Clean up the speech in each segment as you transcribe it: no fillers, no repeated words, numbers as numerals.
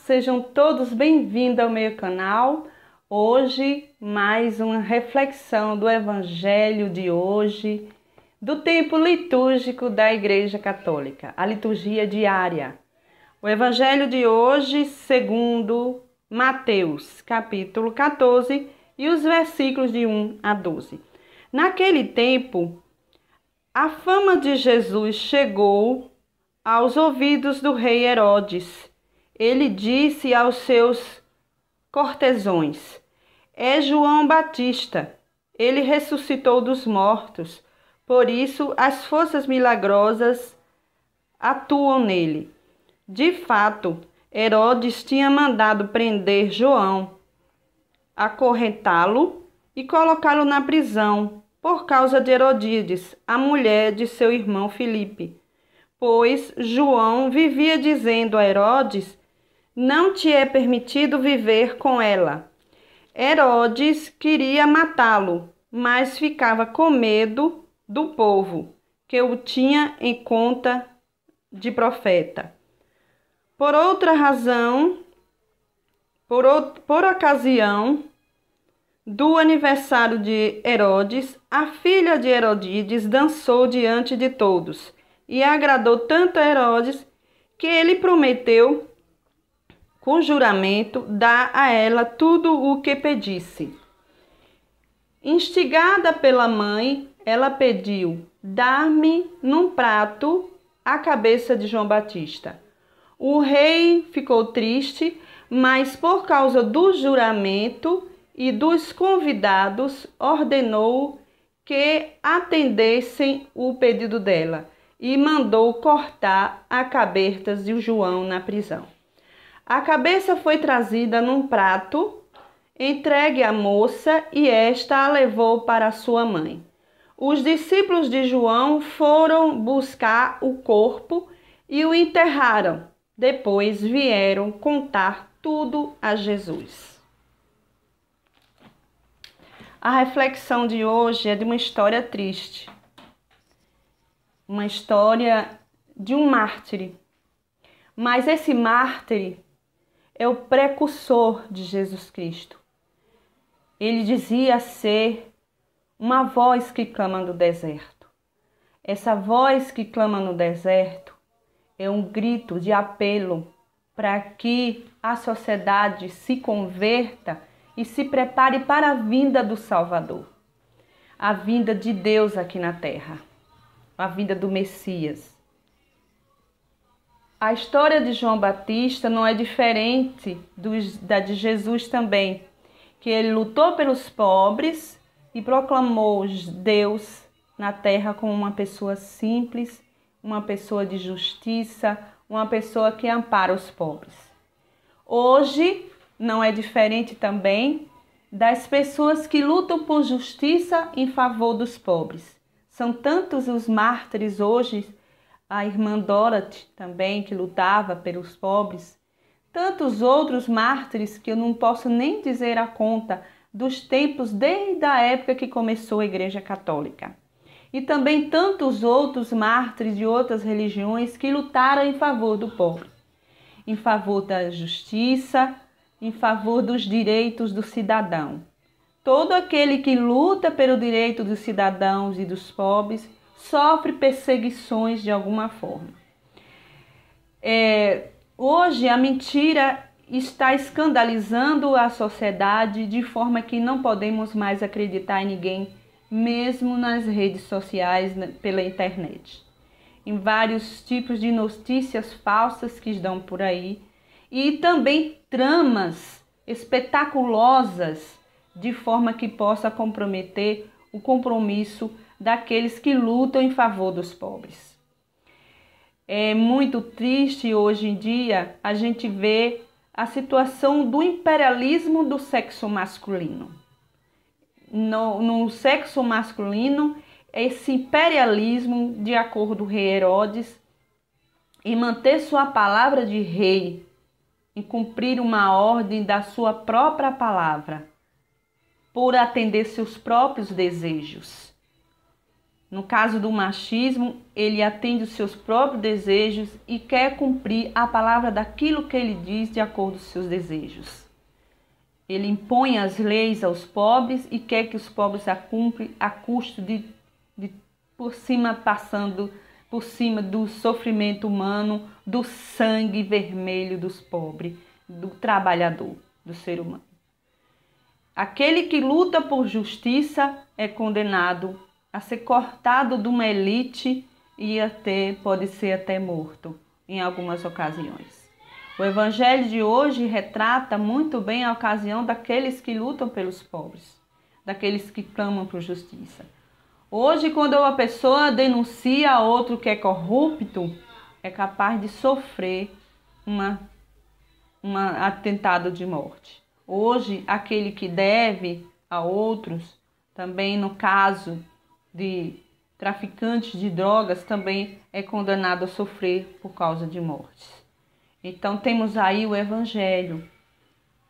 Sejam todos bem-vindos ao meu canal. Hoje, mais uma reflexão do Evangelho de hoje, do tempo litúrgico da Igreja Católica, a liturgia diária. O Evangelho de hoje, segundo Mateus, capítulo 14, e os versículos de 1 a 12. Naquele tempo, a fama de Jesus chegou aos ouvidos do rei Herodes. Ele disse aos seus cortesãos: é João Batista. Ele ressuscitou dos mortos. Por isso, as forças milagrosas atuam nele. De fato, Herodes tinha mandado prender João, acorrentá-lo e colocá-lo na prisão por causa de Herodíades, a mulher de seu irmão Filipe. Pois João vivia dizendo a Herodes: não te é permitido viver com ela. Herodes queria matá-lo, mas ficava com medo do povo, que o tinha em conta de profeta. Por outra razão, por ocasião do aniversário de Herodes, a filha de Herodíades dançou diante de todos e agradou tanto a Herodes que ele prometeu com juramento dar a ela tudo o que pedisse. Instigada pela mãe, ela pediu: dar-me num prato a cabeça de João Batista. O rei ficou triste, mas por causa do juramento e dos convidados, ordenou que atendessem o pedido dela e mandou cortar a cabeça de João na prisão. A cabeça foi trazida num prato, entregue à moça, e esta a levou para sua mãe. Os discípulos de João foram buscar o corpo e o enterraram. Depois vieram contar tudo a Jesus. A reflexão de hoje é de uma história triste. Uma história de um mártir. Mas esse mártir é o precursor de Jesus Cristo. Ele dizia ser uma voz que clama no deserto. Essa voz que clama no deserto é um grito de apelo para que a sociedade se converta e se prepare para a vinda do Salvador, a vinda de Deus aqui na terra, a vinda do Messias. A história de João Batista não é diferente da de Jesus também, que ele lutou pelos pobres e proclamou Deus na terra como uma pessoa simples, uma pessoa de justiça, uma pessoa que ampara os pobres. Hoje não é diferente também das pessoas que lutam por justiça em favor dos pobres. São tantos os mártires hoje, a irmã Dorothy também, que lutava pelos pobres, tantos outros mártires que eu não posso nem dizer a conta dos tempos desde a época que começou a Igreja Católica. E também tantos outros mártires de outras religiões que lutaram em favor do pobre, em favor da justiça, em favor dos direitos do cidadão. Todo aquele que luta pelo direito dos cidadãos e dos pobres sofre perseguições de alguma forma. Hoje a mentira está escandalizando a sociedade de forma que não podemos mais acreditar em ninguém, mesmo nas redes sociais, pela internet. Em vários tipos de notícias falsas que estão por aí e também tramas espetaculosas de forma que possa comprometer o compromisso daqueles que lutam em favor dos pobres. É muito triste hoje em dia a gente ver a situação do imperialismo do sexo masculino. No sexo masculino, esse imperialismo, de acordo com o rei Herodes, em manter sua palavra de rei, em cumprir uma ordem da sua própria palavra, por atender seus próprios desejos. No caso do machismo, ele atende os seus próprios desejos e quer cumprir a palavra daquilo que ele diz de acordo com os seus desejos. Ele impõe as leis aos pobres e quer que os pobres a cumprem a custo passando por cima do sofrimento humano, do sangue vermelho dos pobres, do trabalhador, do ser humano. Aquele que luta por justiça é condenado a ser cortado de uma elite e pode ser até morto em algumas ocasiões. O evangelho de hoje retrata muito bem a ocasião daqueles que lutam pelos pobres, daqueles que clamam por justiça. Hoje, quando uma pessoa denuncia a outro que é corrupto, é capaz de sofrer um atentado de morte. Hoje, aquele que deve a outros, também no caso de traficantes de drogas, também é condenado a sofrer por causa de mortes. Então temos aí o Evangelho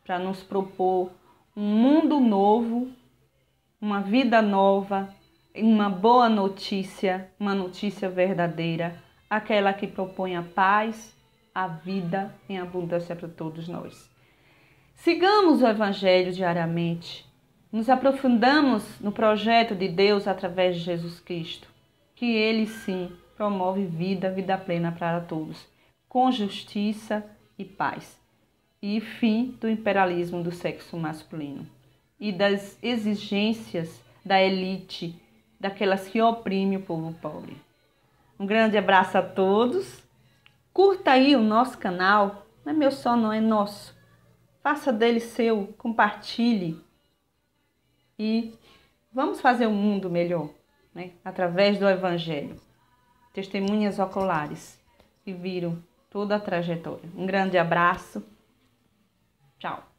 para nos propor um mundo novo, uma vida nova, uma boa notícia, uma notícia verdadeira, aquela que propõe a paz, a vida em abundância para todos nós. Sigamos o Evangelho diariamente, nos aprofundamos no projeto de Deus através de Jesus Cristo, que Ele sim promove vida plena para todos, com justiça e paz, e fim do imperialismo do sexo masculino e das exigências da elite, daquelas que oprimem o povo pobre. Um grande abraço a todos, curta aí o nosso canal, não é meu só, não é nosso. Faça dele seu, compartilhe e vamos fazer um mundo melhor, né? Através do Evangelho. Testemunhas oculares que viram toda a trajetória. Um grande abraço. Tchau.